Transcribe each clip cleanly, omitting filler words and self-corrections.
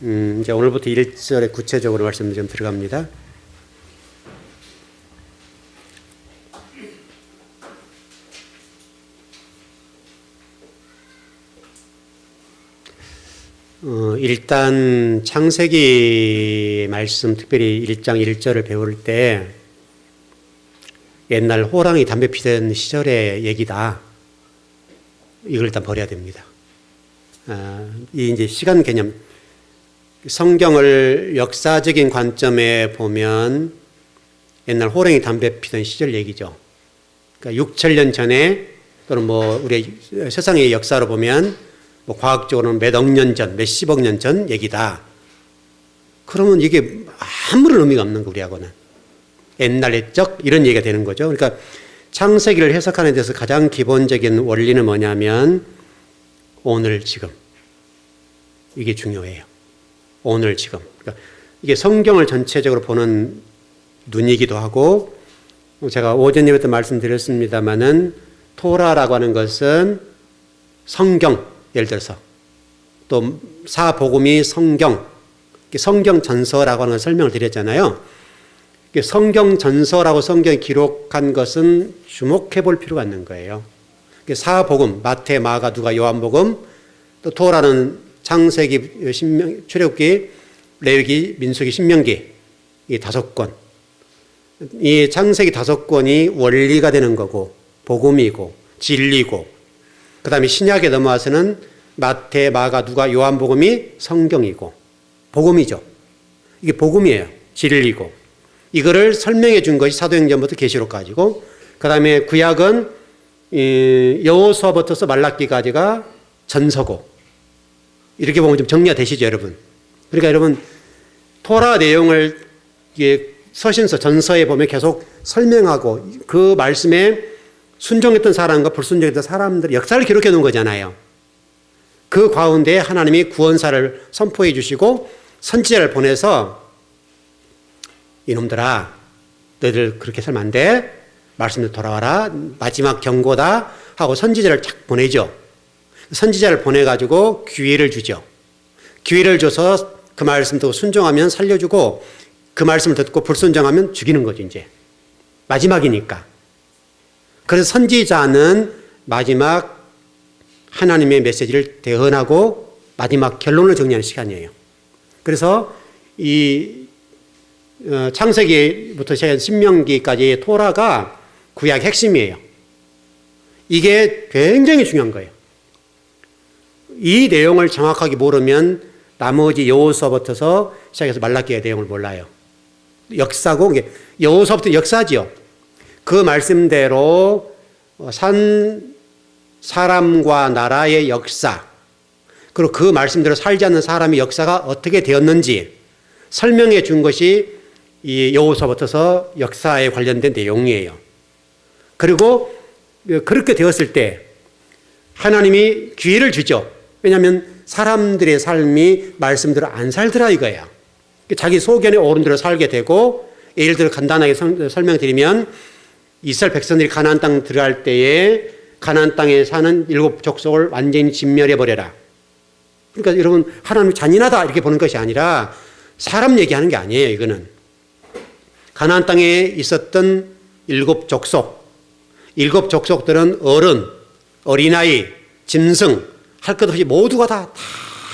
이제 오늘부터 1절에 구체적으로 말씀 좀 들어갑니다. 일단 창세기 말씀, 특별히 1장 1절을 배울 때 옛날 호랑이 담배 피던 시절의 얘기다. 이걸 일단 버려야 됩니다. 이 이제 시간 개념, 성경을 역사적인 관점에 보면 옛날 호랑이 담배 피던 시절 얘기죠. 그러니까 6,000년 전에 또는 뭐 우리 세상의 역사로 보면 뭐 과학적으로는 몇 억 년 전, 몇십억 년 전 얘기다. 그러면 이게 아무런 의미가 없는 거 우리하고는. 옛날 옛적 이런 얘기가 되는 거죠. 그러니까 창세기를 해석하는 데서 가장 기본적인 원리는 뭐냐면 오늘 지금. 이게 중요해요. 오늘 지금. 그러니까 이게 성경을 전체적으로 보는 눈이기도 하고 제가 오전 예배 때 말씀드렸습니다마는 토라라고 하는 것은 성경, 예를 들어서 또 사복음이 성경, 성경 전서라고 하는 걸 설명을 드렸잖아요. 성경 전서라고 성경이 기록한 것은 주목해 볼 필요가 있는 거예요. 사복음, 마태, 마가, 누가, 요한복음, 또 토라는 창세기, 출애굽기, 레위기, 민수기, 신명기 이 5권. 이 창세기 5권이 원리가 되는 거고 복음이고 진리고 그 다음에 신약에 넘어와서는 마태, 마가, 누가, 요한복음이 성경이고 복음이죠. 이게 복음이에요. 진리고. 이거를 설명해 준 것이 사도행전부터 계시록까지고 그 다음에 구약은 여호수아부터서 말라기까지가 전서고 이렇게 보면 좀 정리가 되시죠, 여러분? 그러니까 여러분 토라 내용을 서신서, 전서에 보면 계속 설명하고 그 말씀에 순종했던 사람과 불순종했던 사람들의 역사를 기록해 놓은 거잖아요. 그 가운데 하나님이 구원사를 선포해 주시고 선지자를 보내서 이놈들아 너희들 그렇게 살면 안 돼. 말씀대로 돌아와라. 마지막 경고다 하고 선지자를 쫙 보내죠. 선지자를 보내가지고 기회를 주죠. 기회를 줘서 그 말씀 듣고 순종하면 살려주고 그 말씀을 듣고 불순종하면 죽이는 거죠. 이제 마지막이니까. 그래서 선지자는 마지막 하나님의 메시지를 대언하고 마지막 결론을 정리하는 시간이에요. 그래서 이 창세기부터 시작해서 신명기까지의 토라가 구약의 핵심이에요. 이게 굉장히 중요한 거예요. 이 내용을 정확하게 모르면 나머지 여호수아부터서 시작해서 말라기의 내용을 몰라요. 역사고 여호수아부터 역사지요. 그 말씀대로 산 사람과 나라의 역사 그리고 그 말씀대로 살지 않는 사람의 역사가 어떻게 되었는지 설명해 준 것이 이 여호수아부터서 역사에 관련된 내용이에요. 그리고 그렇게 되었을 때 하나님이 기회를 주죠. 왜냐하면 사람들의 삶이 말씀대로 안 살더라 이거예요. 자기 소견에 오른 대로 살게 되고 예를 들어 간단하게 설명드리면 이스라엘 백성들이 가나안 땅 들어갈 때에 가나안 땅에 사는 7 족속을 완전히 진멸해 버려라. 그러니까 여러분 하나님이 잔인하다 이렇게 보는 것이 아니라 사람 얘기하는 게 아니에요. 이거는 가나안 땅에 있었던 7 족속, 7 족속들은 어른, 어린아이, 짐승 할 것 없이 모두가 다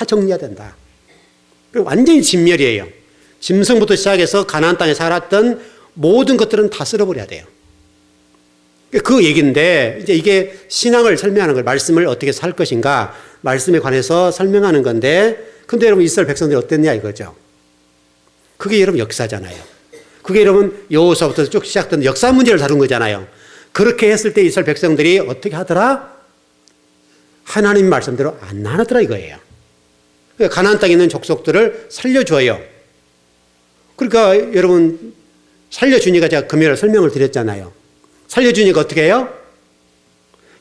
정리해야 된다. 완전히 진멸이에요. 짐승부터 시작해서 가나안 땅에 살았던 모든 것들은 다 쓸어버려야 돼요. 그 얘기인데 이제 이게 신앙을 설명하는 거예요. 말씀을 어떻게 살 것인가 말씀에 관해서 설명하는 건데 근데 여러분 이스라엘 백성들이 어땠냐 이거죠. 그게 여러분 역사잖아요. 그게 여러분 여호수아부터 쭉 시작된 역사 문제를 다룬 거잖아요. 그렇게 했을 때 이스라엘 백성들이 어떻게 하더라? 하나님 말씀대로 안 나누더라 이거예요. 그러니까 가나안 땅에 있는 족속들을 살려줘요. 그러니까 여러분 살려주니까 제가 금요일에 설명을 드렸잖아요. 살려주니까 어떻게 해요?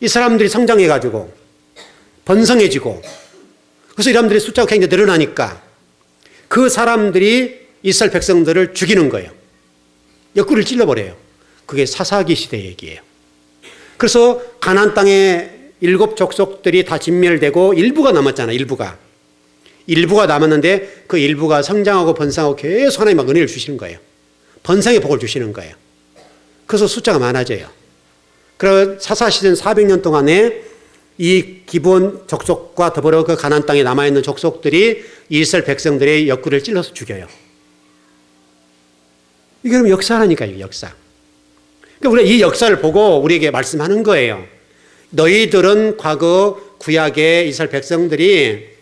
이 사람들이 성장해가지고 번성해지고 그래서 이 사람들의 숫자가 굉장히 늘어나니까 그 사람들이 이스라엘 백성들을 죽이는 거예요. 옆구리를 찔러버려요. 그게 사사기 시대 얘기예요. 그래서 가나안 땅에 7 족속들이 다 진멸되고 일부가 남았잖아요. 일부가 남았는데 그 일부가 성장하고 번성하고 계속 하나님 막 은혜를 주시는 거예요. 번성의 복을 주시는 거예요. 그래서 숫자가 많아져요. 그리고 사사시대는 400년 동안에 이 기본 족속과 더불어 그 가나안 땅에 남아있는 족속들이 이스라엘 백성들의 옆구리를 찔러서 죽여요. 이게 그럼 역사라니까요, 역사. 그러니까 우리가 이 역사를 보고 우리에게 말씀하는 거예요. 너희들은 과거 구약의 이스라엘 백성들이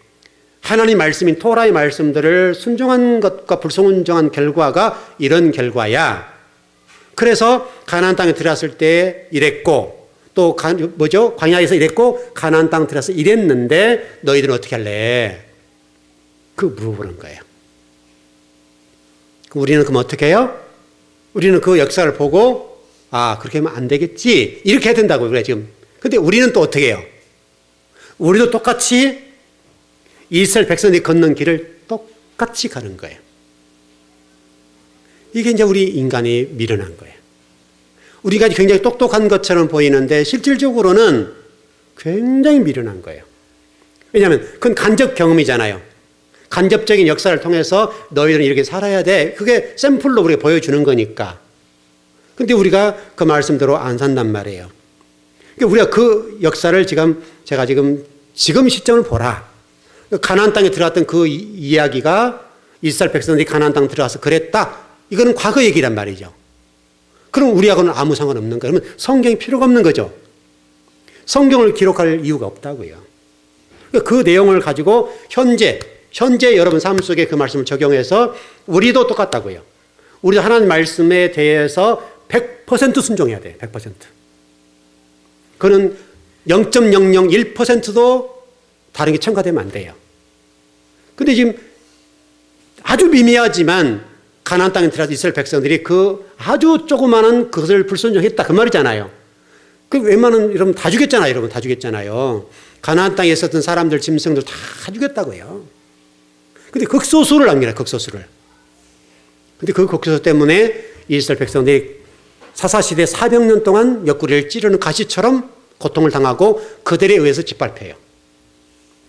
하나님 말씀인 토라의 말씀들을 순종한 것과 불순종한 결과가 이런 결과야. 그래서 가나안 땅에 들어왔을 때 이랬고 또 광야에서 이랬고 가나안 땅 들어와서 이랬는데 너희들은 어떻게 할래? 그 물어보는 거예요. 우리는 그럼 어떻게 해요? 우리는 그 역사를 보고 그렇게 하면 안 되겠지. 이렇게 해야 된다고 그래 지금. 근데 우리는 또 어떻게 해요? 우리도 똑같이 이스라엘 백성들이 걷는 길을 똑같이 가는 거예요. 이게 이제 우리 인간이 미련한 거예요. 우리가 굉장히 똑똑한 것처럼 보이는데 실질적으로는 굉장히 미련한 거예요. 왜냐하면 그건 간접 경험이잖아요. 간접적인 역사를 통해서 너희들은 이렇게 살아야 돼. 그게 샘플로 우리가 보여주는 거니까. 근데 우리가 그 말씀대로 안 산단 말이에요. 그러니까 우리가 그 역사를 제가 지금 시점을 보라. 가나안 땅에 들어갔던 그 이야기가 이스라엘 백성들이 가나안 땅 들어가서 그랬다. 이거는 과거 얘기란 말이죠. 그럼 우리하고는 아무 상관없는 거예요. 그러면 성경이 필요가 없는 거죠. 성경을 기록할 이유가 없다고요. 그러니까 그 내용을 가지고 현재 여러분 삶 속에 그 말씀을 적용해서 우리도 똑같다고요. 우리도 하나님 말씀에 대해서 100% 순종해야 돼요. 100%. 그는 0.001%도 다른 게 첨가되면 안 돼요. 근데 지금 아주 미미하지만 가나안 땅에 들어가서 이스라엘 백성들이 그 아주 조그마한 그것을 불순종했다 그 말이잖아요. 그 웬만한 여러분 다 죽였잖아요. 여러분 다 죽였잖아요. 가나안 땅에 있었던 사람들 짐승들 다 죽였다고요. 근데 극소수를 남기라 극소수를. 근데 그 극소수 때문에 이스라엘 백성들이 사사시대 400년 동안 옆구리를 찌르는 가시처럼 고통을 당하고 그들에 의해서 짓밟혀요.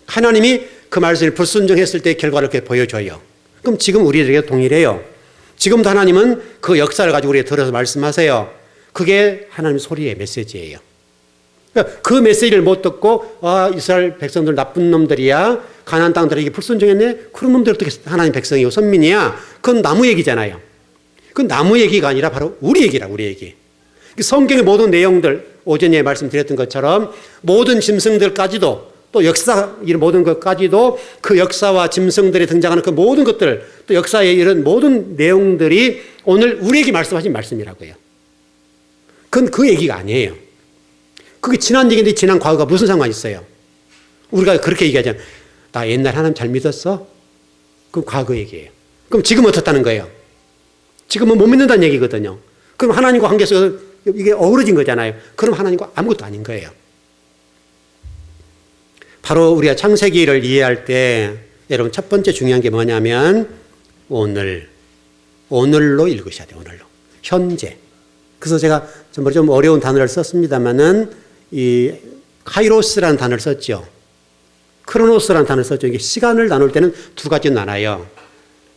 하나님이 그 말씀을 불순종했을 때의 결과를 이렇게 보여줘요. 그럼 지금 우리에게 동일해요. 지금도 하나님은 그 역사를 가지고 우리에게 들어서 말씀하세요. 그게 하나님 소리의 메시지예요. 그러니까 그 메시지를 못 듣고 이스라엘 백성들 나쁜 놈들이야. 가나안 땅들에게 불순종했네. 그런 놈들 어떻게 하나님 백성이고 선민이야. 그건 나무 얘기잖아요. 그건 나무 얘기가 아니라 바로 우리 얘기라 우리 얘기. 성경의 모든 내용들 오전에 말씀드렸던 것처럼 모든 짐승들까지도 또 역사 이런 모든 것까지도 그 역사와 짐승들이 등장하는 그 모든 것들 또 역사의 이런 모든 내용들이 오늘 우리에게 말씀하신 말씀이라고요. 그건 그 얘기가 아니에요. 그게 지난 얘기인데 지난 과거가 무슨 상관이 있어요? 우리가 그렇게 얘기하잖아요. 나 옛날 하나님 잘 믿었어? 그럼 과거 얘기예요. 그럼 지금 어떻다는 거예요? 지금은 못 믿는다는 얘기거든요. 그럼 하나님과 관계 속에서 이게 어우러진 거잖아요. 그럼 하나님과 아무것도 아닌 거예요. 바로 우리가 창세기를 이해할 때 여러분 첫 번째 중요한 게 뭐냐면 오늘로 읽으셔야 돼요. 오늘로. 현재. 그래서 제가 좀 어려운 단어를 썼습니다만은 이 카이로스라는 단어를 썼죠. 크로노스라는 단어를 썼죠. 이게 시간을 나눌 때는 두 가지로 나눠요.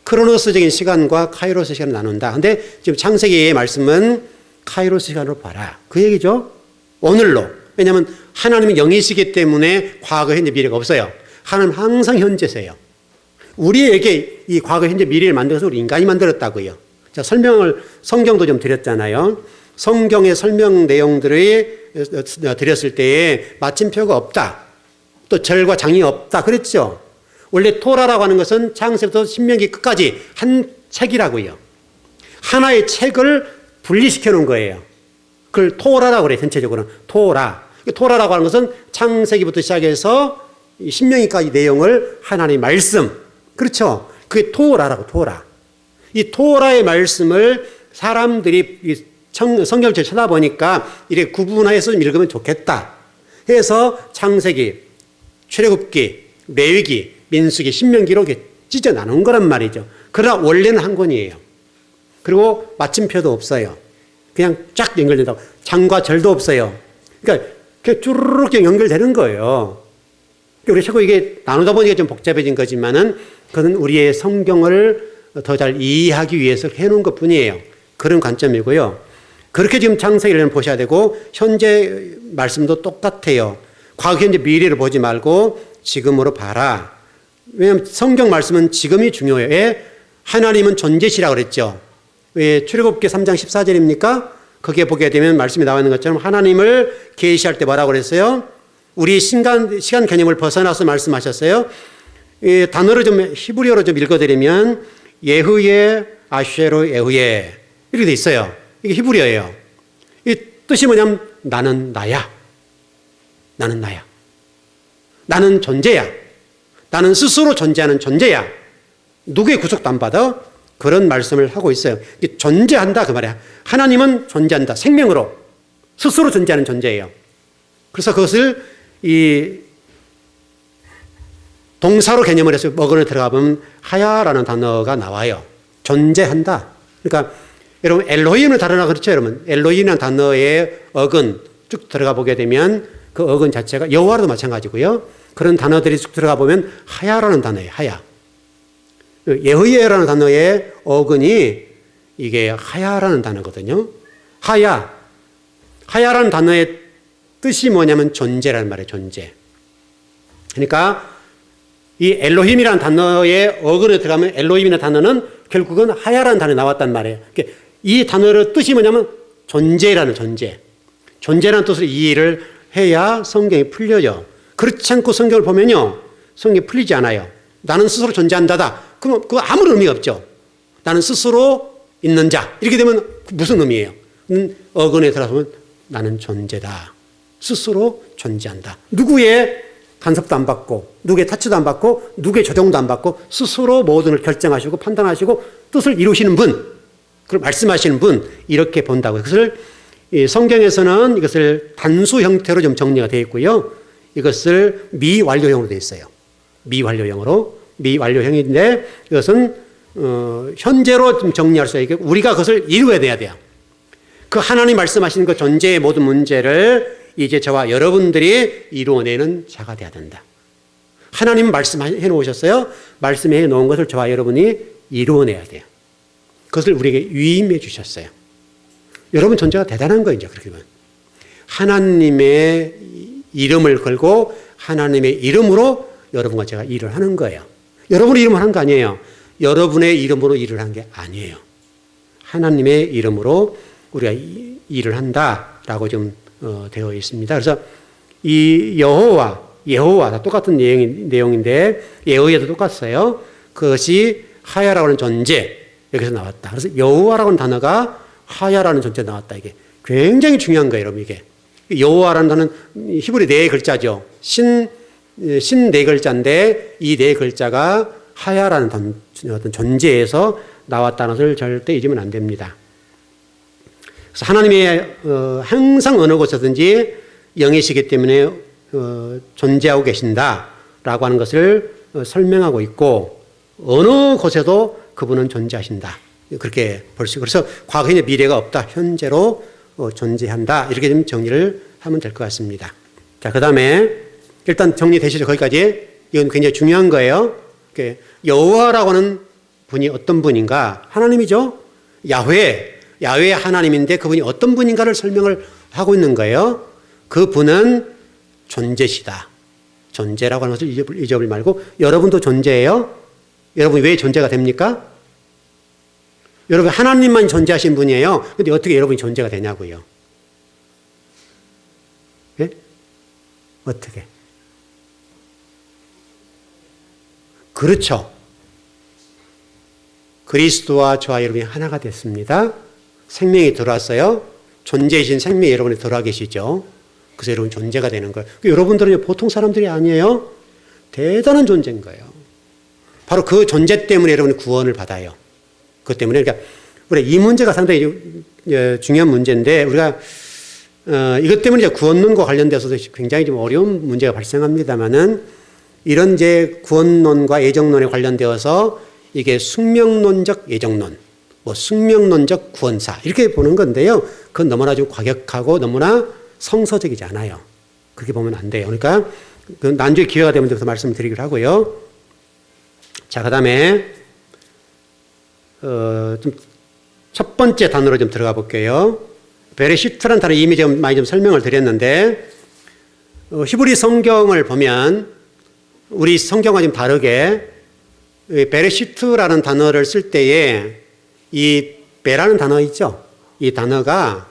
크로노스적인 시간과 카이로스 시간을 나눈다. 근데 지금 창세기의 말씀은 카이로스 시간으로 봐라. 그 얘기죠. 오늘로. 왜냐하면 하나님은 영이시기 때문에 과거, 현재, 미래가 없어요. 하나님은 항상 현재세요. 우리에게 이 과거, 현재, 미래를 만들어서 우리 인간이 만들었다고요. 자, 성경도 좀 드렸잖아요. 성경의 설명 내용들을 드렸을 때에 마침표가 없다. 또 절과 장이 없다. 그랬죠. 원래 토라라고 하는 것은 창세부터 신명기 끝까지 한 책이라고요. 하나의 책을 분리시켜 놓은 거예요. 그걸 토라라고 그래요. 전체적으로는 토라. 토라라고 하는 것은 창세기부터 시작해서 신명기까지 내용을 하나님의 말씀. 그렇죠. 그게 토라라고 토라. 이 토라의 말씀을 사람들이 성경을 쳐다보니까 이렇게 구분해서 읽으면 좋겠다 해서 창세기, 출애굽기, 레위기, 민수기, 신명기로 이렇게 찢어 나눈 거란 말이죠. 그러나 원래는 한 권이에요. 그리고 마침표도 없어요. 그냥 쫙 연결된다고. 장과 절도 없어요. 그러니까 쭈르륵 연결되는 거예요. 우리 자꾸 이게 나누다 보니까 좀 복잡해진 거지만은 그건 우리의 성경을 더 잘 이해하기 위해서 해놓은 것 뿐이에요. 그런 관점이고요. 그렇게 지금 창세기 1년 보셔야 되고, 현재 말씀도 똑같아요. 과거, 현재, 미래를 보지 말고 지금으로 봐라. 왜냐하면 성경 말씀은 지금이 중요해요. 왜? 하나님은 존재시라고 그랬죠. 왜 출애굽기 3장 14절입니까? 거기에 보게 되면 말씀이 나와 있는 것처럼 하나님을 계시할 때 뭐라고 그랬어요? 우리 시간 개념을 벗어나서 말씀하셨어요. 이 단어를 좀 히브리어로 좀 읽어드리면 예후예 아쉐로 예후예 이렇게 돼 있어요. 이게 히브리어예요. 이 뜻이 뭐냐면 나는 나야. 나는 나야. 나는 존재야. 나는 스스로 존재하는 존재야. 누구의 구속도 안 받아? 그런 말씀을 하고 있어요. 존재한다 그 말이야. 하나님은 존재한다. 생명으로 스스로 존재하는 존재예요. 그래서 그것을 이 동사로 개념을 해서 어근에 들어가 보면 하야라는 단어가 나와요. 존재한다. 그러니까 여러분 엘로힘을 다루나 그렇죠, 여러분. 엘로힘이라는 단어의 어근 쭉 들어가 보게 되면 그 어근 자체가 여호와도 마찬가지고요. 그런 단어들이 쭉 들어가 보면 하야라는 단어예요. 하야. 예후예라는 단어의 어근이 이게 하야라는 단어거든요. 하야라는 단어의 뜻이 뭐냐면 존재라는 말이에요. 존재. 그러니까 이 엘로힘이라는 단어의 어근에 들어가면 엘로힘이라는 단어는 결국은 하야라는 단어에 나왔단 말이에요. 이 단어의 뜻이 뭐냐면 존재라는 존재. 존재라는 뜻을 이해를 해야 성경이 풀려요. 그렇지 않고 성경을 보면요. 성경이 풀리지 않아요. 나는 스스로 존재한다다. 그럼 그거 아무런 의미가 없죠. 나는 스스로 있는 자. 이렇게 되면 무슨 의미예요? 어근에 들어가면 나는 존재다. 스스로 존재한다. 누구의 간섭도 안 받고, 누구의 타치도 안 받고, 누구의 조종도 안 받고, 스스로 모든 걸 결정하시고 판단하시고 뜻을 이루시는 분, 그걸 말씀하시는 분, 이렇게 본다고. 그것을 성경에서는 이것을 단수 형태로 좀 정리가 되어 있고요. 이것을 미완료형으로 되어 있어요. 미완료형인데 이것은 현재로 좀 정리할 수 있게 우리가 그것을 이루어내야 돼요. 그 하나님 말씀하시는 그 존재의 모든 문제를 이제 저와 여러분들이 이루어내는 자가 돼야 된다. 하나님 말씀해 놓으셨어요. 말씀해 놓은 것을 저와 여러분이 이루어내야 돼요. 그것을 우리에게 위임해 주셨어요. 여러분 존재가 대단한 거예요. 이제 그렇게 보면 하나님의 이름을 걸고 하나님의 이름으로 여러분과 제가 일을 하는 거예요. 여러분의 이름으로 하는 거 아니에요. 여러분의 이름으로 일을 한 게 아니에요. 하나님의 이름으로 우리가 일을 한다라고 좀 되어 있습니다. 그래서 이 여호와 다 똑같은 내용인데 예후예도 똑같아요. 그것이 하야라고 하는 존재 여기서 나왔다. 그래서 여호와라고 하는 단어가 하야라는 존재 나왔다. 이게 굉장히 중요한 거예요, 여러분. 이게 여호와라는 단어는 히브리 네 글자죠. 신 네 글자인데 이 네 글자가 하야라는 어떤 존재에서 나왔다는 것을 절대 잊으면 안 됩니다. 그래서 하나님의 항상 어느 곳에든지 영이시기 때문에 존재하고 계신다라고 하는 것을 설명하고 있고 어느 곳에도 그분은 존재하신다. 그렇게 볼 수 있고 그래서 과거에 미래가 없다. 현재로 존재한다. 이렇게 좀 정리를 하면 될 것 같습니다. 자, 그 다음에 일단 정리되시죠? 거기까지. 이건 굉장히 중요한 거예요. 여호와라고 하는 분이 어떤 분인가? 하나님이죠. 야훼 하나님인데 그분이 어떤 분인가를 설명을 하고 있는 거예요. 그 분은 존재시다. 존재라고 하는 것을 잊어버리지 말고 여러분도 존재예요. 여러분이 왜 존재가 됩니까? 여러분 하나님만 존재하신 분이에요. 그런데 어떻게 여러분이 존재가 되냐고요. 예? 어떻게? 그렇죠. 그리스도와 저와 여러분이 하나가 됐습니다. 생명이 들어왔어요. 존재이신 생명이 여러분이 들어와 계시죠. 그래서 여러분 존재가 되는 거예요. 여러분들은 보통 사람들이 아니에요. 대단한 존재인 거예요. 바로 그 존재 때문에 여러분이 구원을 받아요. 그것 때문에 그러니까 우리 이 문제가 상당히 중요한 문제인데 우리가 이것 때문에 이제 구원론과 관련돼서도 굉장히 좀 어려운 문제가 발생합니다만은 이런 이제 구원론과 예정론에 관련되어서 이게 숙명론적 예정론, 뭐 숙명론적 구원사 이렇게 보는 건데요. 그건 너무나 좀 과격하고 너무나 성서적이지 않아요. 그렇게 보면 안 돼요. 그러니까 그 난주의 기회가 되면 더 말씀을 드리기로 하고요. 자, 그 다음에, 좀 첫 번째 단어로 좀 들어가 볼게요. 베레시트라는 단어 이미 좀 많이 좀 설명을 드렸는데, 히브리 성경을 보면 우리 성경과 좀 다르게 베레시트라는 단어를 쓸 때에 이 베라는 단어 있죠. 이 단어가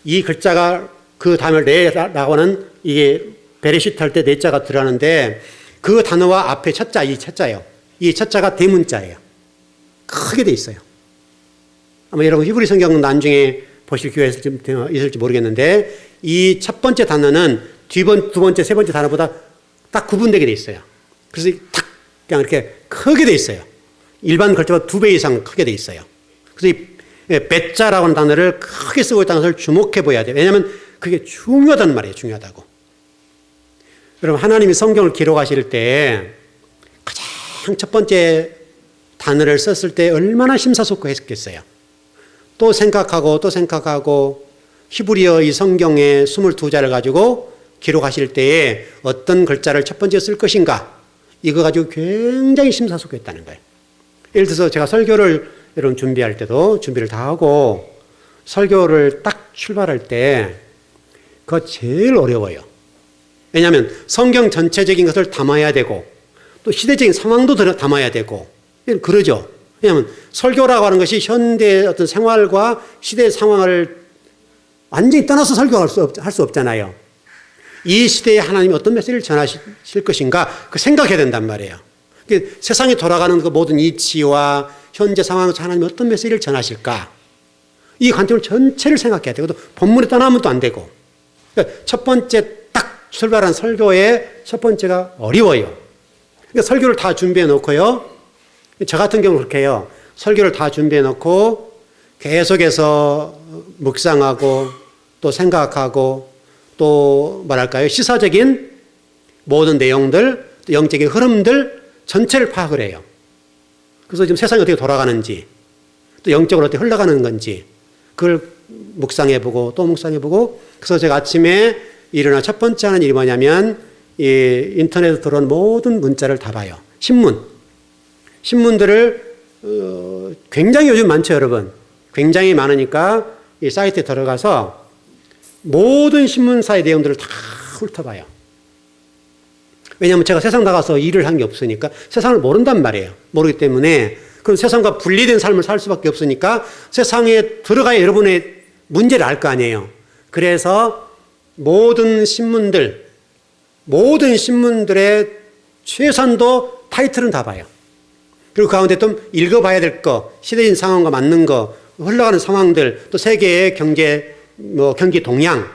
이 글자가 그 다음을 네라고 하는 이게 베레시트 할 때 네자가 들어가는데 그 단어와 앞에 첫자, 이 첫자예요. 이 첫자가 대문자예요. 크게 돼 있어요. 아마 여러분 히브리 성경은 나중에 보실 기회가 있을지 모르겠는데 이 첫 번째 단어는 두 번째, 세 번째 단어보다 딱 구분되게 돼 있어요. 그래서 탁 그냥 이렇게 크게 돼 있어요. 일반 글자보다 2배 이상 크게 돼 있어요. 그래서 이 베자라고 하는 단어를 크게 쓰고 있다는 것을 주목해 보여야 돼요. 왜냐하면 그게 중요하다는 말이에요. 중요하다고. 여러분 하나님이 성경을 기록하실 때 가장 첫 번째 단어를 썼을 때 얼마나 심사숙고했겠어요. 또 생각하고 히브리어 이 성경의 22자를 가지고 기록하실 때에 어떤 글자를 첫 번째 쓸 것인가 이거 가지고 굉장히 심사숙고했다는 거예요. 예를 들어서 제가 설교를 여러분 준비할 때도 준비를 다 하고 설교를 딱 출발할 때 그거 제일 어려워요. 왜냐하면 성경 전체적인 것을 담아야 되고 또 시대적인 상황도 담아야 되고 그러죠. 왜냐하면 설교라고 하는 것이 현대의 어떤 생활과 시대의 상황을 완전히 떠나서 설교할 수 없잖아요. 이 시대에 하나님이 어떤 메시지를 전하실 것인가 그 생각해야 된단 말이에요. 세상이 돌아가는 그 모든 이치와 현재 상황에서 하나님이 어떤 메시지를 전하실까 이 관점을 전체를 생각해야 되고 또 본문에 떠나면 또 안 되고 그러니까 첫 번째 딱 출발한 설교의 첫 번째가 어려워요. 그러니까 설교를 다 준비해 놓고요. 저 같은 경우는 그렇게 해요. 설교를 다 준비해 놓고 계속해서 묵상하고 또 생각하고 또 뭐랄까요 시사적인 모든 내용들 또 영적인 흐름들 전체를 파악을 해요. 그래서 지금 세상이 어떻게 돌아가는지 또 영적으로 어떻게 흘러가는 건지 그걸 묵상해보고 또 묵상해보고 그래서 제가 아침에 일어나 첫 번째 하는 일이 뭐냐면 이 인터넷에 들어온 모든 문자를 다 봐요. 신문들을 굉장히 요즘 많죠 여러분. 굉장히 많으니까 이 사이트에 들어가서 모든 신문사의 내용들을 다 훑어봐요. 왜냐하면 제가 세상 나가서 일을 한 게 없으니까 세상을 모른단 말이에요. 모르기 때문에 그럼 세상과 분리된 삶을 살 수밖에 없으니까 세상에 들어가야 여러분의 문제를 알 거 아니에요. 그래서 모든 신문들의 최선도 타이틀은 다 봐요. 그리고 그 가운데 좀 읽어봐야 될 거, 시대적인 상황과 맞는 거, 흘러가는 상황들, 또 세계의 경기 동향,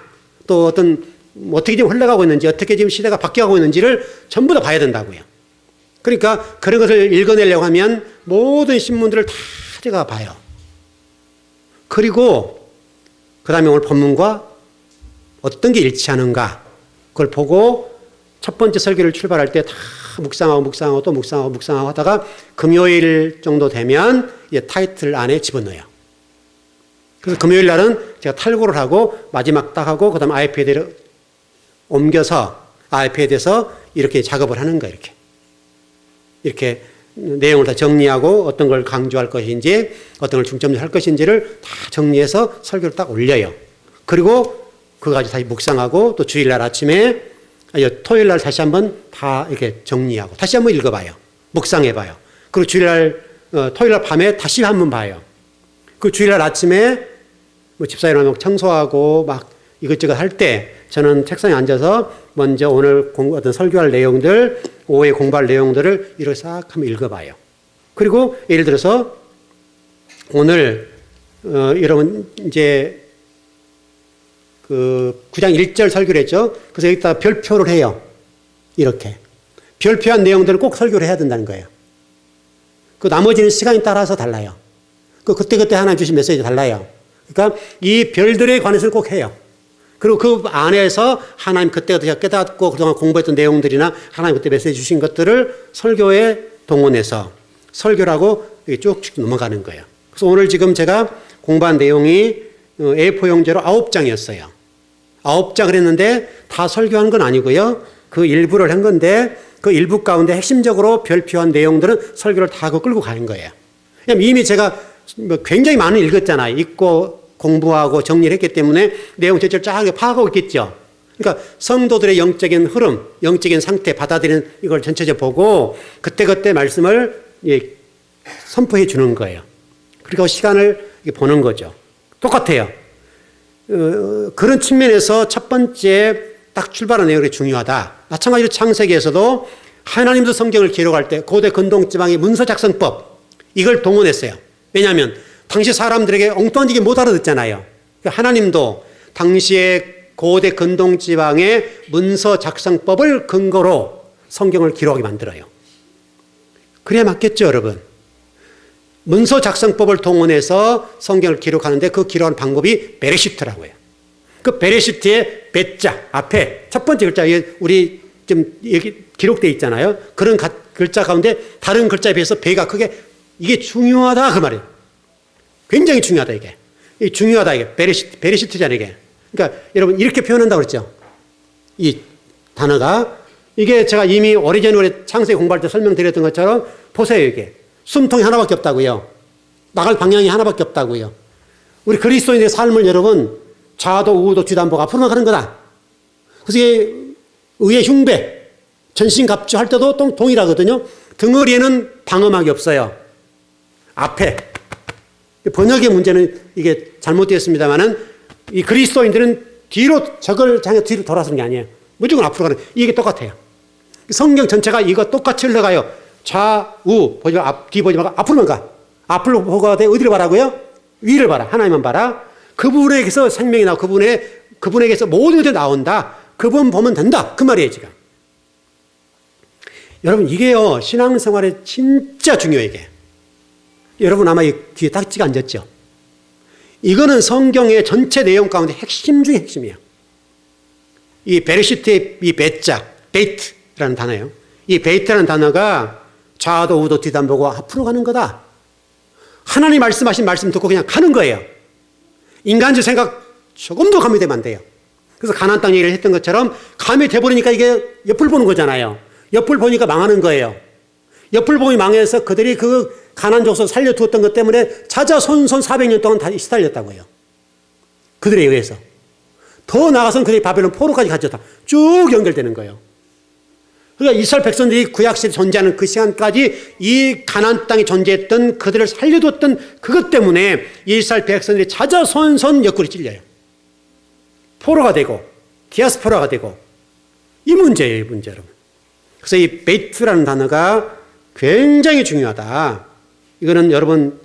또 어떻게 지금 흘러가고 있는지, 어떻게 지금 시대가 바뀌어가고 있는지를 전부 다 봐야 된다고요. 그러니까 그런 것을 읽어내려고 하면 모든 신문들을 다 제가 봐요. 그리고 그 다음에 오늘 본문과 어떤 게 일치하는가 그걸 보고 첫 번째 설교를 출발할 때 다 묵상하고 또 묵상하고 하다가 금요일 정도 되면 이제 타이틀 안에 집어넣어요. 그래서 금요일 날은 제가 탈고를 하고 마지막 딱 하고 그 다음 아이패드를 옮겨서 아이패드에서 이렇게 작업을 하는 거예요. 이렇게 내용을 다 정리하고 어떤 걸 강조할 것인지 어떤 걸 중점할 것인지를 다 정리해서 설교를 딱 올려요. 그리고 그거 가지고 다시 묵상하고 또 주일날 아침에 토요일날 다시 한번 다 이렇게 정리하고 다시 한번 읽어봐요. 묵상해봐요. 그리고 토요일날 밤에 다시 한번 봐요. 그 주일날 아침에 집사일하면 청소하고 막 이것저것 할 때 저는 책상에 앉아서 먼저 오늘 어떤 설교할 내용들, 오후에 공부할 내용들을 이렇게 싹 한번 읽어봐요. 그리고 예를 들어서 오늘 여러분 이제 그 9장 1절 설교를 했죠. 그래서 여기다 별표를 해요. 이렇게. 별표한 내용들을 꼭 설교를 해야 된다는 거예요. 그 나머지는 시간에 따라서 달라요. 그때 하나님 주신 메시지 달라요. 그러니까 이 별들에 관해서는 꼭 해요. 그리고 그 안에서 하나님 그때 제가 깨닫고 그동안 공부했던 내용들이나 하나님 그때 메시지 주신 것들을 설교에 동원해서 설교라고 쭉쭉 넘어가는 거예요. 그래서 오늘 지금 제가 공부한 내용이 A4 용지로 9장이었어요. 9장을 했는데 다 설교한 건 아니고요. 그 일부를 한 건데 그 일부 가운데 핵심적으로 별표한 내용들은 설교를 다 끌고 가는 거예요. 이미 제가 굉장히 많은 읽었잖아요. 읽고 공부하고 정리를 했기 때문에 내용 전체를 쫙 파악하고 있겠죠. 그러니까 성도들의 영적인 흐름, 영적인 상태 받아들이는 이걸 전체적으로 보고 그때그때 말씀을 선포해 주는 거예요. 그리고 시간을 보는 거죠. 똑같아요. 그런 측면에서 첫 번째 딱 출발한 내용이 중요하다. 마찬가지로 창세기에서도 하나님도 성경을 기록할 때 고대 근동지방의 문서 작성법 이걸 동원했어요. 왜냐하면 당시 사람들에게 엉뚱한 얘기 못 알아듣잖아요. 하나님도 당시에 고대 근동지방의 문서 작성법을 근거로 성경을 기록하게 만들어요. 그래야 맞겠죠, 여러분. 문서 작성법을 동원해서 성경을 기록하는데 그 기록하는 방법이 베레시트라고 해요. 그 베레시트의 베자 앞에 첫 번째 글자 우리 좀 여기 기록되어 있잖아요. 그런 글자 가운데 다른 글자에 비해서 베가 크게 이게 중요하다 그 말이에요. 굉장히 중요하다 이게. 중요하다 이게 베레시트잖아요 이게. 그러니까 여러분 이렇게 표현한다고 그랬죠. 이 단어가 이게 제가 이미 오래전에 창세기 공부할 때 설명드렸던 것처럼 보세요 이게. 숨통이 하나밖에 없다고요. 나갈 방향이 하나밖에 없다고요. 우리 그리스도인의 삶을 여러분 좌도 우도 뒤도 안 보고 앞으로 나가는 거다. 그래서 이게 의의 흉배, 전신갑주 할 때도 동일하거든요. 덩어리에는 방어막이 없어요. 앞에. 번역의 문제는 이게 잘못되었습니다만은 이 그리스도인들은 뒤로 적을 향해 뒤로 돌아서는 게 아니에요. 무조건 앞으로 가는 이게 똑같아요. 성경 전체가 이거 똑같이 흘러가요. 좌우 보지 마, 뒤 보지 말고 앞으로만 가. 앞으로 보고 가되 어디를 봐라고요? 위를 봐라. 하나님만 봐라. 그분에게서 생명이 나오고 그분에게서 모든 것이 나온다. 그분 보면 된다. 그 말이에요 지금. 여러분 이게요 신앙생활에 진짜 중요해요 이게. 여러분 아마 이 귀에 딱지가 앉았죠. 이거는 성경의 전체 내용 가운데 핵심 중에 핵심이에요. 이 베레시트의 이 베자, 베이트라는 단어예요. 이 베이트라는 단어가 좌도 우도 뒤도 안 보고 앞으로 가는 거다. 하나님 말씀하신 말씀 듣고 그냥 가는 거예요. 인간적 생각 조금도 가미되면 안 돼요. 그래서 가나안 땅 얘기를 했던 것처럼 가미돼버리니까 이게 옆을 보는 거잖아요. 옆을 보니까 망하는 거예요. 옆을 보니 망해서 그들이 그 가나안 족속 살려두었던 것 때문에 자자손손 400년 동안 다 시달렸다고요. 그들에 의해서. 더 나아가서는 그들이 바벨론 포로까지 갇혔다. 쭉 연결되는 거예요. 그러니까 이스라엘 백성들이 구약시대에 존재하는 그 시간까지 이 가나안 땅에 존재했던 그들을 살려두었던 그것 때문에 이스라엘 백성들이 자자손손 옆구리 찔려요. 포로가 되고 디아스포라가 되고 이 문제예요. 이 문제 여러분. 그래서 이 베이트라는 단어가 굉장히 중요하다. 이거는 여러분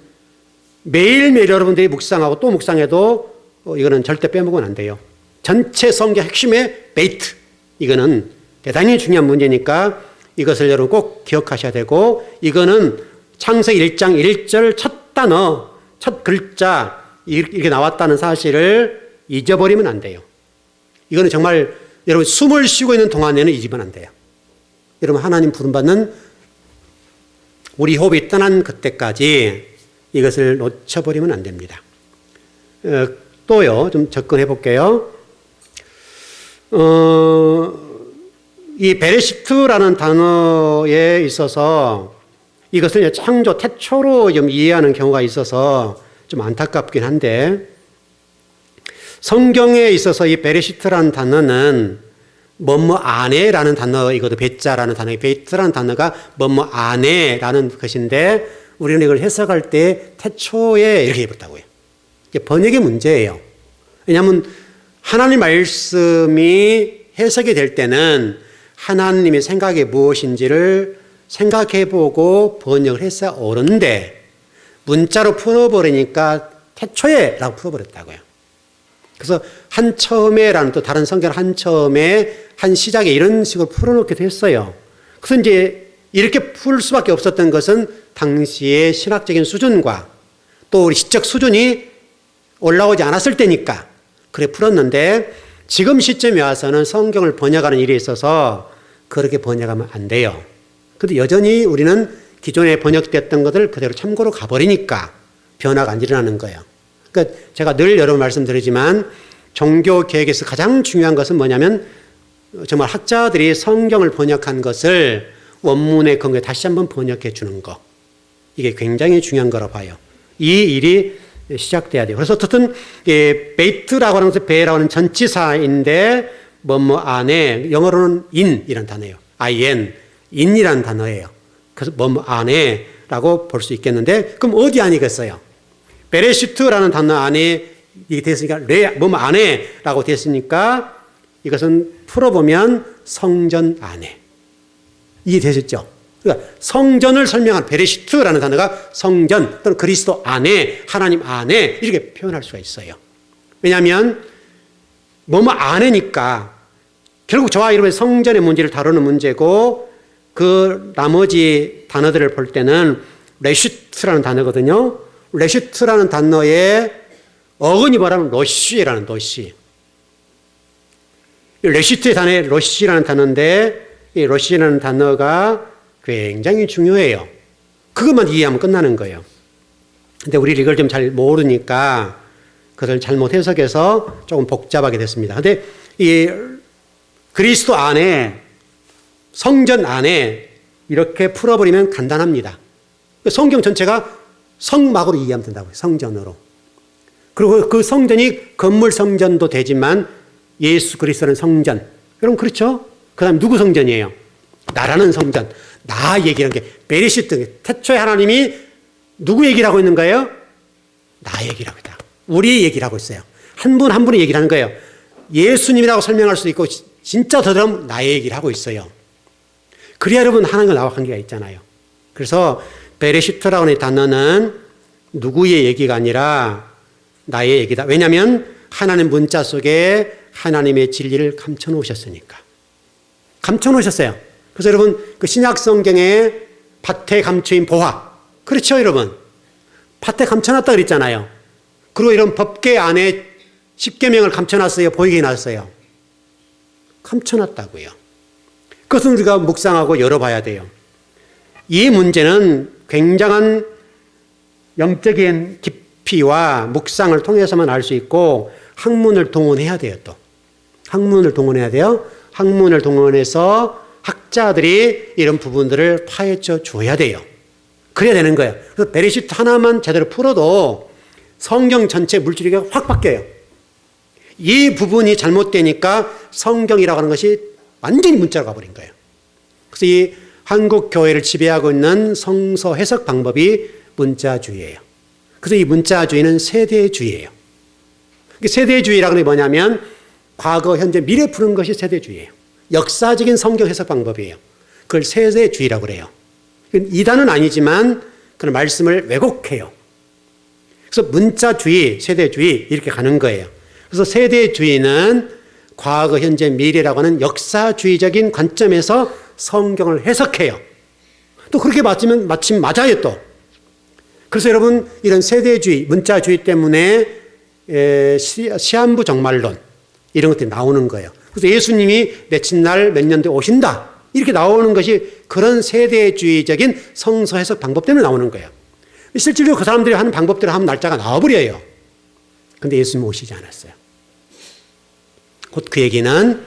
매일매일 여러분들이 묵상하고 또 묵상해도 이거는 절대 빼먹으면 안 돼요. 전체 성경 핵심의 베이트 이거는 대단히 중요한 문제니까 이것을 여러분 꼭 기억하셔야 되고 이거는 창세기 1장 1절 첫 단어 첫 글자 이렇게 나왔다는 사실을 잊어버리면 안 돼요. 이거는 정말 여러분 숨을 쉬고 있는 동안에는 잊으면 안 돼요. 여러분 하나님 부름받는 우리 호흡이 떠난 그때까지 이것을 놓쳐버리면 안 됩니다. 또요 좀 접근해 볼게요. 이 베레시트라는 단어에 있어서 이것을 창조 태초로 좀 이해하는 경우가 있어서 좀 안타깝긴 한데 성경에 있어서 이 베레시트라는 단어는 뭐뭐 안에라는 단어이거든. 베자라는 단어, 베이트라는 단어가 뭐뭐 안에라는 것인데 우리는 이걸 해석할 때 태초에 이렇게 해봤다고요. 이게 번역의 문제예요. 왜냐하면 하나님 말씀이 해석이 될 때는 하나님의 생각이 무엇인지를 생각해보고 번역을 해서 옳은데 문자로 풀어버리니까 태초에 라고 풀어버렸다고요. 그래서 한 처음에라는 또 다른 성경 한 처음에 한 시작에 이런 식으로 풀어놓기도 했어요. 그래서 이제 이렇게 풀 수밖에 없었던 것은 당시의 신학적인 수준과 또 우리 시적 수준이 올라오지 않았을 때니까 그래 풀었는데 지금 시점에 와서는 성경을 번역하는 일에 있어서 그렇게 번역하면 안 돼요. 그런데 여전히 우리는 기존에 번역됐던 것을 그대로 참고로 가버리니까 변화가 안 일어나는 거예요. 그러니까 제가 늘 여러분 말씀드리지만 종교 개혁에서 가장 중요한 것은 뭐냐면 정말 학자들이 성경을 번역한 것을 원문의 근거에 다시 한번 번역해 주는 거. 이게 굉장히 중요한 거라고 봐요. 이 일이 시작돼야 돼요. 그래서 어쨌든 베이트라고 하는 것은 배라고 하는 전치사인데 뭐뭐 안에 영어로는 in이라는 단어예요. in이라는 단어예요. 그래서 뭐뭐 안에라고 볼 수 있겠는데 그럼 어디 안이겠어요? 베레시트라는 단어 안에 이게 됐으니까 뭐뭐 안에라고 됐으니까 이것은 풀어보면 성전 안에. 이게 되셨죠? 그러니까 성전을 설명한 베레시트라는 단어가 성전 또는 그리스도 안에 하나님 안에 이렇게 표현할 수가 있어요. 왜냐하면 뭐뭐 안에니까 결국 저와 여러분의 성전의 문제를 다루는 문제고 그 나머지 단어들을 볼 때는 레시트라는 단어거든요. 레시트라는 단어의 어근이 뭐라면 러시라는 러시. 레시트의 단어에 러시라는 단어인데 이 러시라는 단어가 굉장히 중요해요. 그것만 이해하면 끝나는 거예요. 근데 우리 이걸 좀 잘 모르니까 그것을 잘못 해석해서 조금 복잡하게 됐습니다. 근데 이 그리스도 안에 성전 안에 이렇게 풀어버리면 간단합니다. 성경 전체가 성막으로 이해하면 된다고요. 성전으로. 그리고 그 성전이 건물 성전도 되지만 예수 그리스도는 성전. 여러분 그렇죠? 그 다음 누구 성전이에요? 나라는 성전. 나 얘기하는 게 베리시트. 태초에 하나님이 누구 얘기를 하고 있는 거예요? 나 얘기를 하고 있다. 우리 얘기를 하고 있어요. 한 분 한 분이 얘기를 하는 거예요. 예수님이라고 설명할 수도 있고 진짜 더 들으면 나의 얘기를 하고 있어요. 그래야 여러분 하나님과 나와 관계가 있잖아요. 그래서 베레시트라고 하는 단어는 누구의 얘기가 아니라 나의 얘기다. 왜냐하면 하나님 문자 속에 하나님의 진리를 감춰놓으셨으니까. 감춰놓으셨어요. 그래서 여러분 그 신약 성경에 밭에 감추인 보화. 그렇죠 여러분. 밭에 감춰놨다 그랬잖아요. 그리고 이런 법궤 안에 십계명을 감춰놨어요. 보이게 해놨어요. 감춰놨다고요. 그것은 우리가 묵상하고 열어봐야 돼요. 이 문제는 굉장한 영적인 깊이와 묵상을 통해서만 알 수 있고 학문을 동원해야 돼요. 또 학문을 동원해야 돼요. 학문을 동원해서 학자들이 이런 부분들을 파헤쳐 줘야 돼요. 그래야 되는 거예요. 그래서 베레시트 하나만 제대로 풀어도 성경 전체 물줄기가 확 바뀌어요. 이 부분이 잘못되니까 성경이라고 하는 것이 완전히 문자로 가버린 거예요. 그래서 이 한국 교회를 지배하고 있는 성서 해석 방법이 문자주의예요. 그래서 이 문자주의는 세대주의예요. 세대주의라는 게 뭐냐면 과거, 현재, 미래 푸는 것이 세대주의예요. 역사적인 성경 해석 방법이에요. 그걸 세대주의라고 그래요. 이단은 아니지만 그런 말씀을 왜곡해요. 그래서 문자주의, 세대주의 이렇게 가는 거예요. 그래서 세대주의는 과거, 현재, 미래라고 하는 역사주의적인 관점에서 성경을 해석해요. 또 그렇게 맞으면 마침 맞아요 또. 그래서 여러분 이런 세대주의, 문자주의 때문에 시한부 종말론 이런 것들이 나오는 거예요. 그래서 예수님이 며칠 날 몇 년도에 오신다 이렇게 나오는 것이 그런 세대주의적인 성서 해석 방법 때문에 나오는 거예요. 실제로 그 사람들이 하는 방법대로 하면 날짜가 나와버려요. 근데 예수님 오시지 않았어요. 곧 그 얘기는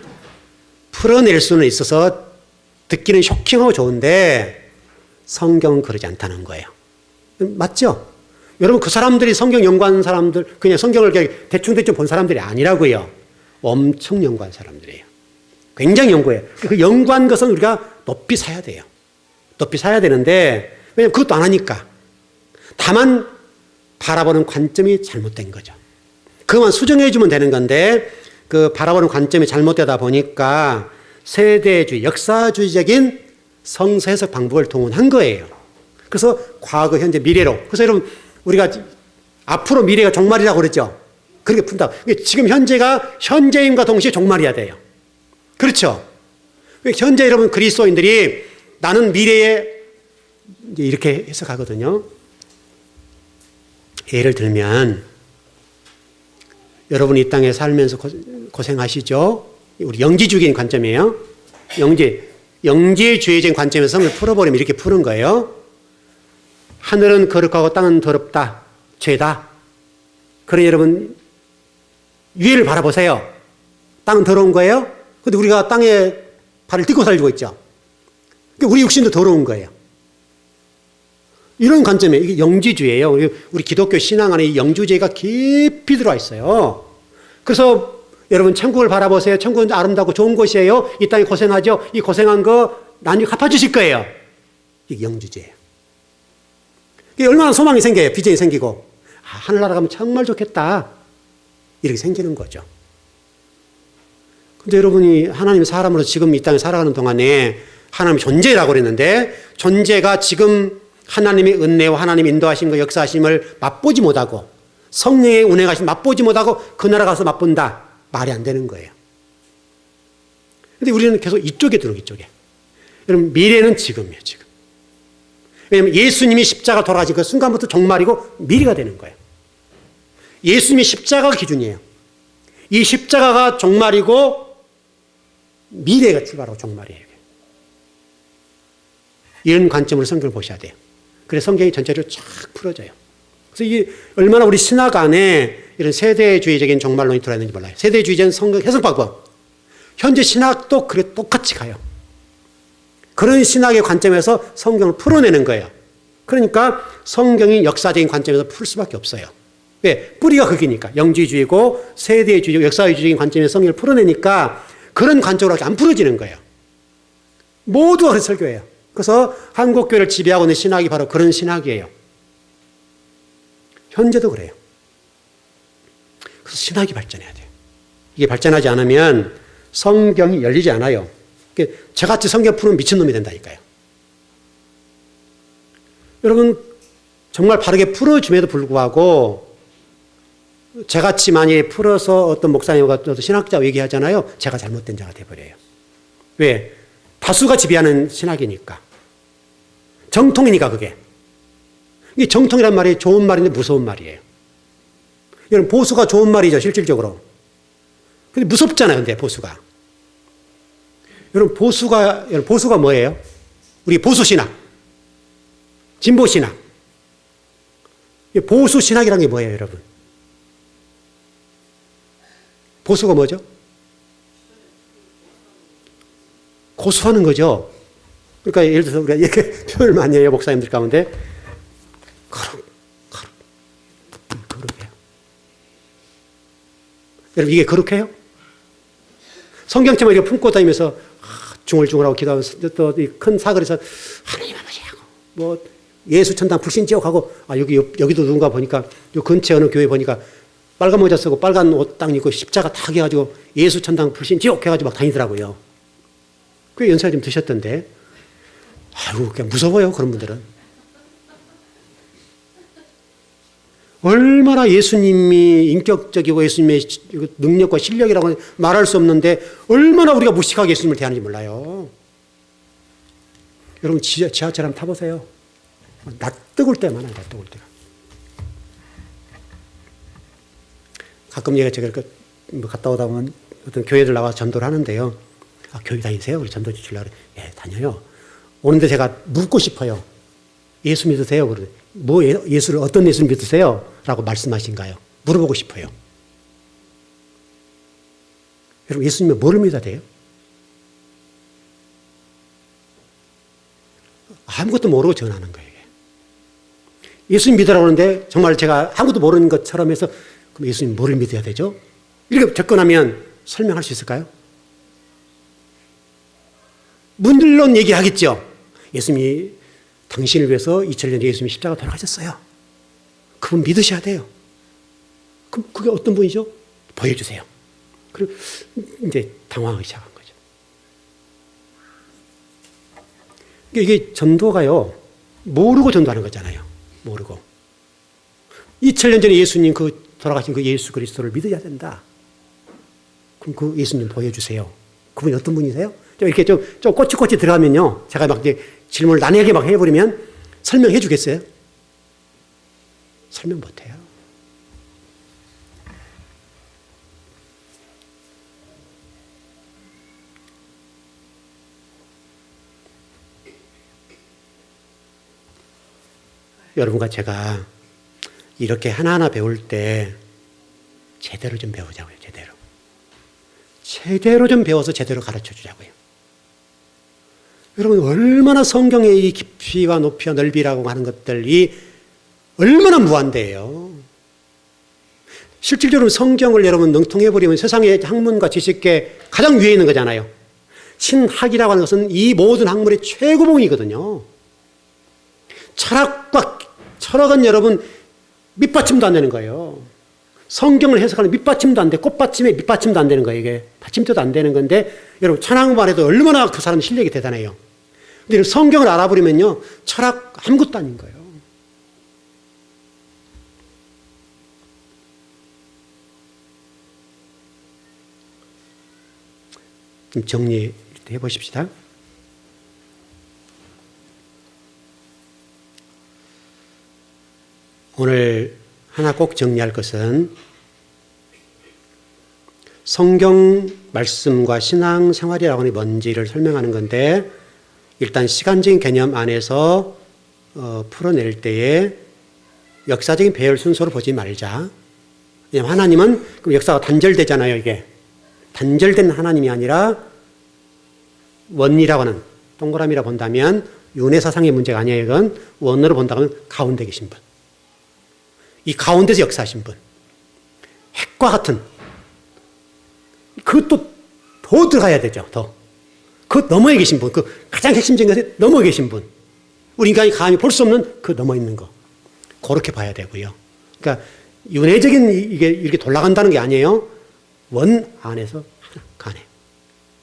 풀어낼 수는 있어서 듣기는 쇼킹하고 좋은데 성경은 그러지 않다는 거예요. 맞죠? 여러분 그 사람들이 성경 연구하는 사람들 그냥 성경을 대충대충 본 사람들이 아니라고요. 엄청 연구한 사람들이에요. 굉장히 연구해요. 그 연구한 것은 우리가 높이 사야 돼요. 높이 사야 되는데 왜냐하면 그것도 안 하니까. 다만 바라보는 관점이 잘못된 거죠. 그것만 수정해 주면 되는 건데 그 바라보는 관점이 잘못되다 보니까 세대주의, 역사주의적인 성서 해석 방법을 동원한 거예요. 그래서 과거, 현재, 미래로. 그래서 여러분 우리가 앞으로 미래가 종말이라고 그랬죠. 그렇게 푼다. 지금 현재가 현재임과 동시에 종말이어야 돼요. 그렇죠. 현재 여러분 그리스도인들이 나는 미래에 이렇게 해석하거든요. 예를 들면 여러분이 이 땅에 살면서 고생하시죠. 우리 영지주의적인 관점이에요. 영지주의적인 관점에서 성을 풀어버리면 이렇게 푸는 거예요. 하늘은 거룩하고 땅은 더럽다. 죄다. 그러니 여러분 위를 바라보세요. 땅은 더러운 거예요? 근데 우리가 땅에 발을 딛고 살고 있죠. 그러니까 우리 육신도 더러운 거예요. 이런 관점에 이게 영지주의예요. 우리 기독교 신앙 안에 이 영지주의가 깊이 들어와 있어요. 그래서 여러분 천국을 바라보세요. 천국은 아름답고 좋은 곳이에요. 이 땅에 고생하죠. 이 고생한 거 나중에 갚아주실 거예요. 이게 영지주의예요. 이게 얼마나 소망이 생겨요. 비전이 생기고 하늘나라 가면 정말 좋겠다. 이렇게 생기는 거죠. 근데 여러분이 하나님의 사람으로 지금 이 땅에 살아가는 동안에 하나님의 존재라고 그랬는데 존재가 지금 하나님의 은혜와 하나님의 인도하심과 역사하심을 맛보지 못하고 성령의 운행하심 맛보지 못하고 그 나라 가서 맛본다. 말이 안 되는 거예요. 근데 우리는 계속 이쪽에 들어오고 이쪽에. 여러분 미래는 지금이에요. 지금. 왜냐하면 예수님이 십자가 돌아가신 그 순간부터 종말이고 미래가 되는 거예요. 예수님이 십자가가 기준이에요. 이 십자가가 종말이고 미래가 출발하고 종말이에요. 이런 관점으로 성경을 보셔야 돼요. 그래서 성경이 전체를 쫙 풀어져요. 그래서 이게 얼마나 우리 신학 안에 이런 세대주의적인 종말론이 들어있는지 몰라요. 세대주의적인 성경 해석방법. 현재 신학도 그래 똑같이 가요. 그런 신학의 관점에서 성경을 풀어내는 거예요. 그러니까 성경이 역사적인 관점에서 풀 수밖에 없어요. 왜? 뿌리가 거기니까. 영지주의고 세대주의고 역사주의적인 관점에서 성경을 풀어내니까 그런 관점으로 안 풀어지는 거예요. 모두가 그런 설교예요. 그래서 한국교회를 지배하고 있는 신학이 바로 그런 신학이에요. 현재도 그래요. 그래서 신학이 발전해야 돼요. 이게 발전하지 않으면 성경이 열리지 않아요. 저같이 성경 푸는 미친놈이 된다니까요. 여러분 정말 바르게 풀어줌에도 불구하고 저같이 많이 풀어서 어떤 목사님과 어떤 신학자 얘기하잖아요. 제가 잘못된 자가 돼버려요. 왜? 다수가 지배하는 신학이니까. 정통이니까 그게. 이 정통이란 말이 좋은 말인데 무서운 말이에요. 여러분 보수가 좋은 말이죠. 실질적으로. 근데 무섭잖아요. 근데 보수가. 여러분 보수가 뭐예요? 우리 보수신학. 진보신학. 보수신학이라는 게 뭐예요, 여러분? 보수가 뭐죠? 고수하는 거죠. 그러니까 예를 들어서 우리가 이렇게 표현을 많이 해요, 목사님들 가운데. 거룩해요. 여러분, 이게 거룩해요? 성경책만 이렇게 품고 다니면서 중얼중얼하고 기도하면서 또 큰 사거리에서 하나님 아버지 하고 뭐 예수 천당 불신지옥 하고 여기도 누군가 보니까 요 근처 어느 교회 보니까 빨간 모자 쓰고 빨간 옷 딱 입고 십자가 딱 해가지고 예수 천당 불신지옥 해가지고 막 다니더라고요. 꽤 연세가 좀 드셨던데. 아이고 그냥 무서워요 그런 분들은. 얼마나 예수님이 인격적이고 예수님의 능력과 실력이라고 말할 수 없는데 얼마나 우리가 무식하게 예수님을 대하는지 몰라요. 여러분 지하철 한번 타보세요. 낯뜨거울 때 많아요. 낯뜨거울 때가. 가끔 제가 갔다 오다 보면 어떤 교회들 나와서 전도를 하는데요. 교회 다니세요? 우리 전도 주려고 그래. 예, 다녀요. 오는데 제가 묻고 싶어요. 예수 믿으세요? 그러더니 뭐 예수를 어떤 예수를 믿으세요? 라고 말씀하신가요? 물어보고 싶어요. 여러분 예수님은 뭐를 믿어야 돼요? 아무것도 모르고 전하는 거예요. 예수님 믿으라고 하는데 정말 제가 아무것도 모르는 것처럼 해서 그럼 예수님 뭐를 믿어야 되죠? 이렇게 접근하면 설명할 수 있을까요? 물론 얘기하겠죠. 예수님이 당신을 위해서 2000년 예수님이 십자가 돌아가셨어요. 그분 믿으셔야 돼요. 그럼 그게 어떤 분이죠? 보여주세요. 그리고 이제 당황하기 시작한 거죠. 이게 전도가요. 모르고 전도하는 거잖아요. 모르고. 2000년 전에 예수님 돌아가신 그 예수 그리스도를 믿어야 된다. 그럼 그 예수님 보여주세요. 그분이 어떤 분이세요? 이렇게 좀 꼬치꼬치 들어가면요. 제가 막 이제 질문을 난해하게 막 해버리면 설명해 주겠어요? 설명 못 해요. 여러분과 제가 이렇게 하나하나 배울 때 제대로 좀 배우자고요. 제대로. 제대로 좀 배워서 제대로 가르쳐 주자고요. 여러분, 얼마나 성경의 이 깊이와 높이와 넓이라고 하는 것들이 얼마나 무한대요. 실질적으로 성경을 여러분 능통해버리면 세상의 학문과 지식계 가장 위에 있는 거잖아요. 신학이라고 하는 것은 이 모든 학문의 최고봉이거든요. 철학은 여러분 밑받침도 안 되는 거예요. 성경을 해석하는 밑받침도 안 돼. 꽃받침에 밑받침도 안 되는 거예요. 이게 받침대도 안 되는 건데 여러분 찬양만 해도 얼마나 그 사람 실력이 대단해요. 근데 성경을 알아버리면요. 철학 아무것도 아닌 거예요. 좀 정리해 보십시다. 오늘 하나 꼭 정리할 것은 성경 말씀과 신앙 생활이라고 하는 게 뭔지를 설명하는 건데 일단 시간적인 개념 안에서 풀어낼 때에 역사적인 배열 순서로 보지 말자. 왜냐하면 하나님은 그럼 역사가 단절되잖아요. 이게 단절된 하나님이 아니라 원이라고 하는 동그라미라 본다면 윤회사상의 문제가 아니에요. 이건 원으로 본다면 가운데 계신 분. 이 가운데서 역사하신 분. 핵과 같은 그것도 더 들어가야 되죠. 더. 그 너머에 계신 분. 그 가장 핵심적인 것에 넘어 계신 분. 우리 인간이 감히 볼 수 없는 그 넘어 있는 거. 그렇게 봐야 되고요. 그러니까 윤회적인 이게 이렇게 돌아간다는 게 아니에요. 원 안에서 하나 간에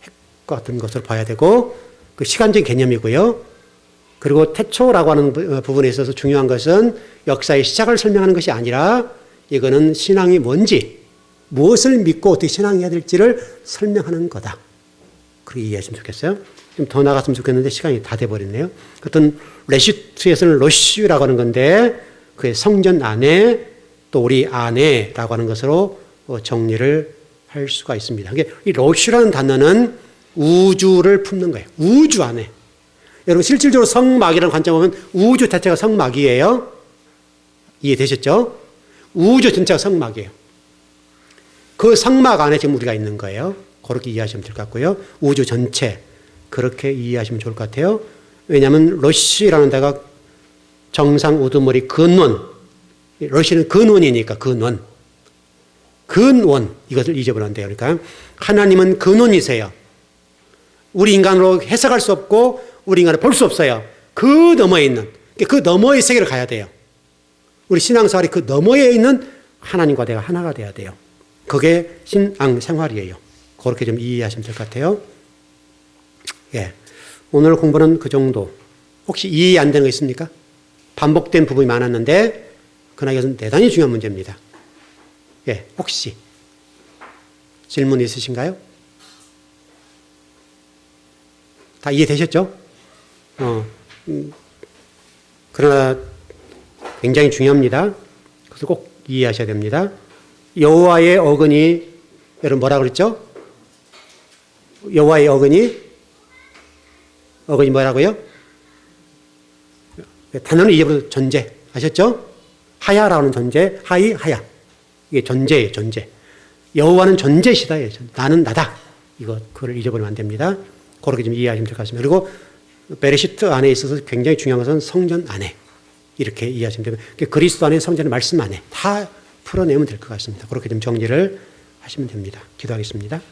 핵과 같은 것을 봐야 되고 그 시간적인 개념이고요. 그리고 태초라고 하는 부분에 있어서 중요한 것은 역사의 시작을 설명하는 것이 아니라 이거는 신앙이 뭔지 무엇을 믿고 어떻게 신앙해야 될지를 설명하는 거다. 그렇게 이해하시면 좋겠어요. 좀 더 나갔으면 좋겠는데 시간이 다 돼버렸네요. 어떤 레시트에서는 러쉬라고 하는 건데 그의 성전 안에 또 우리 안에라고 하는 것으로 정리를 할 수가 있습니다. 이 러쉬라는 단어는 우주를 품는 거예요. 우주 안에. 여러분 실질적으로 성막이라는 관점을 보면 우주 자체가 성막이에요. 이해되셨죠? 우주 전체가 성막이에요. 그 성막 안에 지금 우리가 있는 거예요. 그렇게 이해하시면 될 것 같고요. 우주 전체 그렇게 이해하시면 좋을 것 같아요. 왜냐하면 러쉬라는 데가 정상 우두머리 근원. 러쉬는 근원이니까 근원. 근원 이것을 잊어버리면 안 돼요. 그러니까 하나님은 근원이세요. 우리 인간으로 해석할 수 없고 우리 인간을 볼 수 없어요. 그 너머에 있는 그 너머의 세계를 가야 돼요. 우리 신앙생활이 그 너머에 있는 하나님과 내가 하나가 돼야 돼요. 그게 신앙 생활이에요. 그렇게 좀 이해하시면 될 것 같아요. 예, 오늘 공부는 그 정도. 혹시 이해 안 되는 거 있습니까? 반복된 부분이 많았는데 그러나 이것은 대단히 중요한 문제입니다. 예, 혹시 질문 있으신가요? 다 이해되셨죠? 그러나 굉장히 중요합니다. 그래서 꼭 이해하셔야 됩니다. 여호와의 어근이 여러분 뭐라 그랬죠? 여호와의 어근이 뭐라고요? 단어는 잊어버려도 존재 아셨죠? 하야라고 하는 존재, 하이 하야 이게 존재예요. 존재. 여호와는 존재시다. 나는 나다. 그걸 잊어버리면 안 됩니다. 그렇게 좀 이해하시면 될 것 같습니다. 그리고 베레시트 안에 있어서 굉장히 중요한 것은 성전 안에 이렇게 이해하시면 됩니다. 그리스도 안에 성전의 말씀 안에 다 풀어내면 될 것 같습니다. 그렇게 좀 정리를 하시면 됩니다. 기도하겠습니다.